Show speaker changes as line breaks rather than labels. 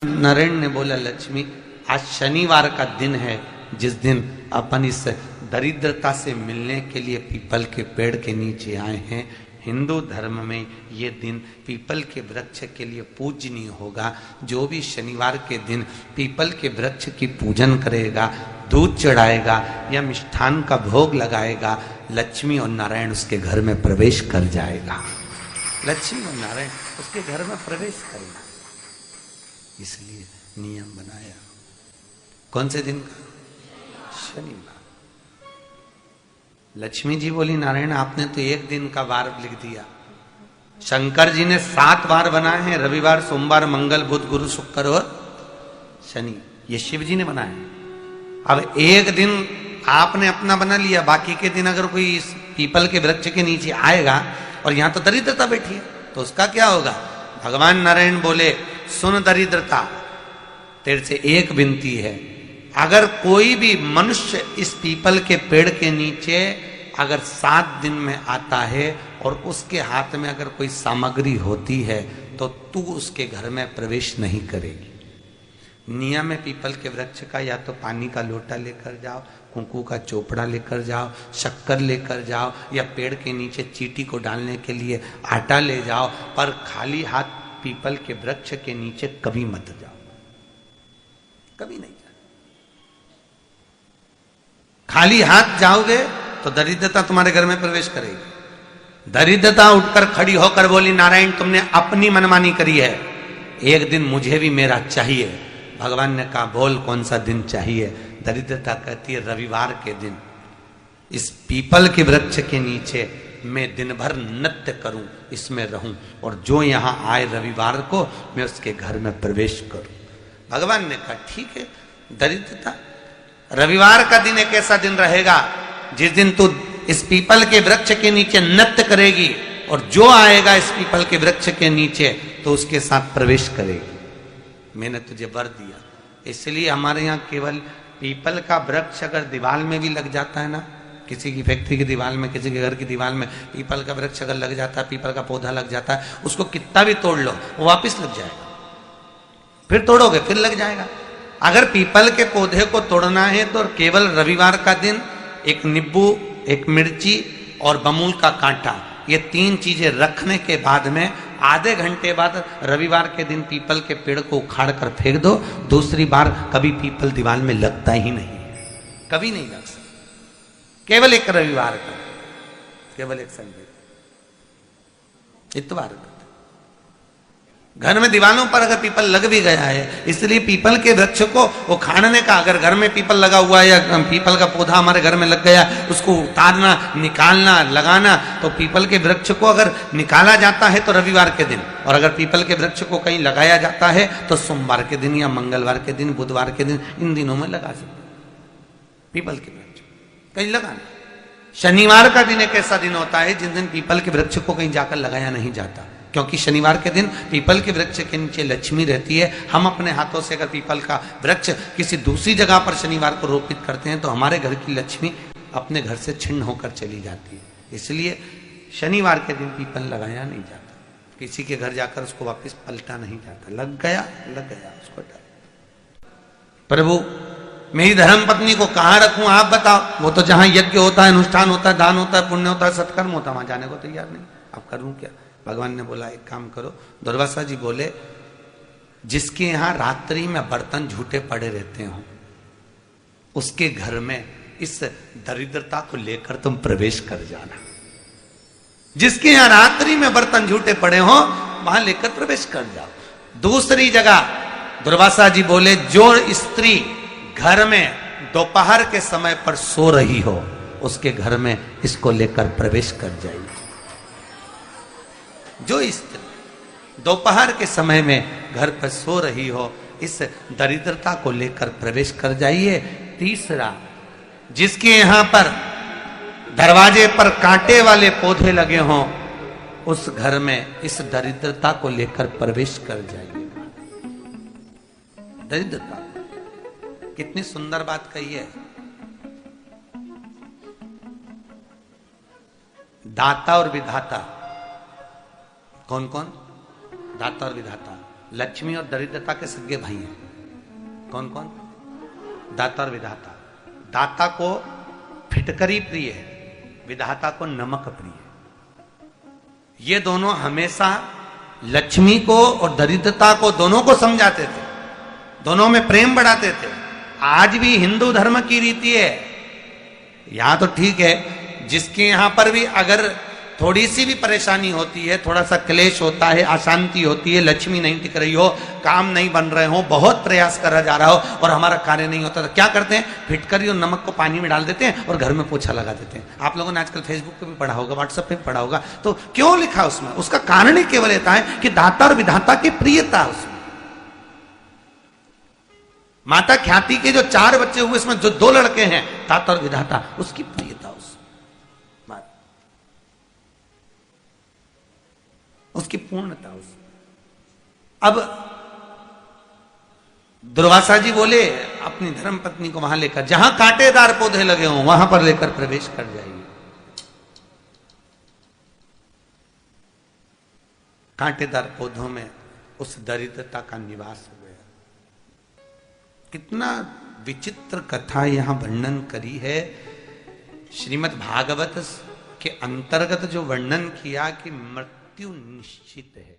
नारायण ने बोला, लक्ष्मी आज शनिवार का दिन है, जिस दिन अपन इस दरिद्रता से मिलने के लिए पीपल के पेड़ के नीचे आए हैं। हिंदू धर्म में ये दिन पीपल के वृक्ष के लिए पूजनीय होगा। जो भी शनिवार के दिन पीपल के वृक्ष की पूजन करेगा, दूध चढ़ाएगा या मिष्ठान का भोग लगाएगा, लक्ष्मी और नारायण उसके घर में प्रवेश कर जाएगा। लक्ष्मी और नारायण उसके घर में प्रवेश करेगा। इसलिए नियम बनाया। कौन से दिन का? शनिवार। लक्ष्मी जी बोली, नारायण आपने तो एक दिन का वार लिख दिया। शंकर जी ने 7 वार बनाए हैं, रविवार, सोमवार, मंगल, बुध, गुरु, शुक्र और शनि। ये शिव जी ने बनाया। अब एक दिन आपने अपना बना लिया, बाकी के दिन अगर कोई इस पीपल के वृक्ष के नीचे आएगा और यहां तो दरिद्रता बैठी है, तो उसका क्या होगा? भगवान नारायण बोले, सुन दरिद्रता, तेरे से एक विनती है, अगर कोई भी मनुष्य इस पीपल के पेड़ के नीचे अगर 7 दिन में आता है और उसके हाथ में अगर कोई सामग्री होती है तो तू उसके घर में प्रवेश नहीं करेगी। नियम है पीपल के वृक्ष का, या तो पानी का लोटा लेकर जाओ, कुंकू का चोपड़ा लेकर जाओ, शक्कर लेकर जाओ, या पेड़ के नीचे चींटी को डालने के लिए आटा ले जाओ, पर खाली हाथ पीपल के वृक्ष के नीचे कभी मत जाओ, कभी नहीं जाओ। खाली हाथ जाओगे तो दरिद्रता तुम्हारे घर में प्रवेश करेगी। दरिद्रता उठकर खड़ी होकर बोली, नारायण तुमने अपनी मनमानी करी है, एक दिन मुझे भी मेरा चाहिए। भगवान ने कहा, बोल कौन सा दिन चाहिए? दरिद्रता कहती है, रविवार के दिन इस पीपल के वृक्ष के नीचे मैं दिन भर नृत्य करूं, इसमें रहूं, और जो यहां आए रविवार को मैं उसके घर में प्रवेश करूं। भगवान ने कहा, ठीक है। दरिद्रता, रविवार का दिन एक ऐसा दिन रहेगा जिस दिन तू इस पीपल के वृक्ष के नीचे नृत्य करेगी, और जो आएगा इस पीपल के वृक्ष के नीचे तो उसके साथ प्रवेश करेगी। मैंने तुझे वर दिया। इसलिए हमारे यहाँ केवल पीपल का वृक्ष अगर दीवार में भी लग जाता है ना, किसी की फैक्ट्री की दीवार में, किसी के घर की दीवार में पीपल का वृक्ष अगर लग जाता है, पीपल का पौधा लग जाता है, उसको कितना भी तोड़ लो वो वापिस लग जाएगा। फिर तोड़ोगे फिर लग जाएगा। अगर पीपल के पौधे को तोड़ना है तो केवल रविवार का दिन एक नींबू, एक मिर्ची और बमूल का कांटा, ये 3 चीजें रखने के बाद में आधे घंटे बाद रविवार के दिन पीपल के पेड़ को उखाड़ कर फेंक दो। दूसरी बार कभी पीपल दीवार में लगता ही नहीं, कभी नहीं लग सकता। केवल एक रविवार का, केवल एक संडे, इतवार का। घर में दीवारों पर अगर पीपल लग भी गया है, इसलिए पीपल के वृक्ष को उखाड़ने का, अगर घर में पीपल लगा हुआ है या पीपल का पौधा हमारे घर में लग गया, उसको उतारना, निकालना, लगाना, तो पीपल के वृक्ष को अगर निकाला जाता है तो रविवार के दिन, और अगर पीपल के वृक्ष को कहीं लगाया जाता है तो सोमवार के दिन या मंगलवार के दिन, बुधवार के दिन, इन दिनों में लगा सकते पीपल के वृक्ष कहीं लगाना। शनिवार का दिन एक ऐसा दिन होता है जिस दिन पीपल के वृक्ष को कहीं जाकर लगाया नहीं जाता, क्योंकि शनिवार के दिन पीपल के वृक्ष के नीचे लक्ष्मी रहती है। हम अपने हाथों से अगर पीपल का वृक्ष किसी दूसरी जगह पर शनिवार को रोपित करते हैं तो हमारे घर की लक्ष्मी अपने घर से छिन्न होकर चली जाती है। इसलिए शनिवार के दिन पीपल लगाया नहीं जाता, किसी के घर जाकर उसको वापस पलटा नहीं जाता। लग गया उसको डाल। प्रभु मेरी धर्म पत्नी को कहाँ रखूं आप बताओ? वो तो जहां यज्ञ होता है, अनुष्ठान होता है, दान होता है, पुण्य होता है, सत्कर्म होता है, वहां जाने को तैयार नहीं। अब करूं क्या? भगवान ने बोला, एक काम करो। दुर्वासा जी बोले, जिसके यहां रात्रि में बर्तन झूठे पड़े रहते हो उसके घर में इस दरिद्रता को लेकर तुम प्रवेश कर जाना। जिसके यहां रात्रि में बर्तन झूठे पड़े हो वहां लेकर प्रवेश कर जाओ। दूसरी जगह दुर्वासा जी बोले, जो स्त्री घर में दोपहर के समय पर सो रही हो उसके घर में इसको लेकर प्रवेश कर जाइए। जो स्त्री दोपहर के समय में घर पर सो रही हो, इस दरिद्रता को लेकर प्रवेश कर जाइए। तीसरा, जिसके यहां पर दरवाजे पर कांटे वाले पौधे लगे हों उस घर में इस दरिद्रता को लेकर प्रवेश कर जाइए। दरिद्रता, कितनी सुंदर बात कही है। दाता और विधाता, कौन कौन? दाता और विधाता। लक्ष्मी और दरिद्रता के सगे भाई हैं। कौन कौन? दाता और विधाता। दाता को फिटकरी प्रिय है, विधाता को नमक प्रिय है। ये दोनों हमेशा लक्ष्मी को और दरिद्रता को दोनों को समझाते थे, दोनों में प्रेम बढ़ाते थे। आज भी हिंदू धर्म की रीति है, यहां तो ठीक है, जिसके यहां पर भी अगर थोड़ी सी भी परेशानी होती है, थोड़ा सा क्लेश होता है, अशांति होती है, लक्ष्मी नहीं टिक रही हो, काम नहीं बन रहे हो, बहुत प्रयास करा जा रहा हो और हमारा कार्य नहीं होता, तो क्या करते हैं? फिटकरी और नमक को पानी में डाल देते हैं और घर में पोछा लगा देते हैं। आप लोगों ने आजकल फेसबुक पे भी पढ़ा होगा, व्हाट्सएप पे भी पढ़ा होगा। तो क्यों लिखा उसमें? उसका कारण ही केवल ये है कि दाता और विधाता की प्रियता उसमें। माता ख्याति के जो 4 बच्चे हुए, इसमें जो 2 लड़के हैं, दाता और विधाता, उसकी प्रियता उसकी पूर्णता उस। अब दुर्वासा जी बोले अपनी धर्म पत्नी को वहां लेकर, जहां कांटेदार पौधे लगे हों वहां पर लेकर प्रवेश कर जाइए। कांटेदार पौधों में उस दरिद्रता का निवास हो गया। कितना विचित्र कथा यहां वर्णन करी है। श्रीमद् भागवत के अंतर्गत जो वर्णन किया कि मृत्यु निश्चित है,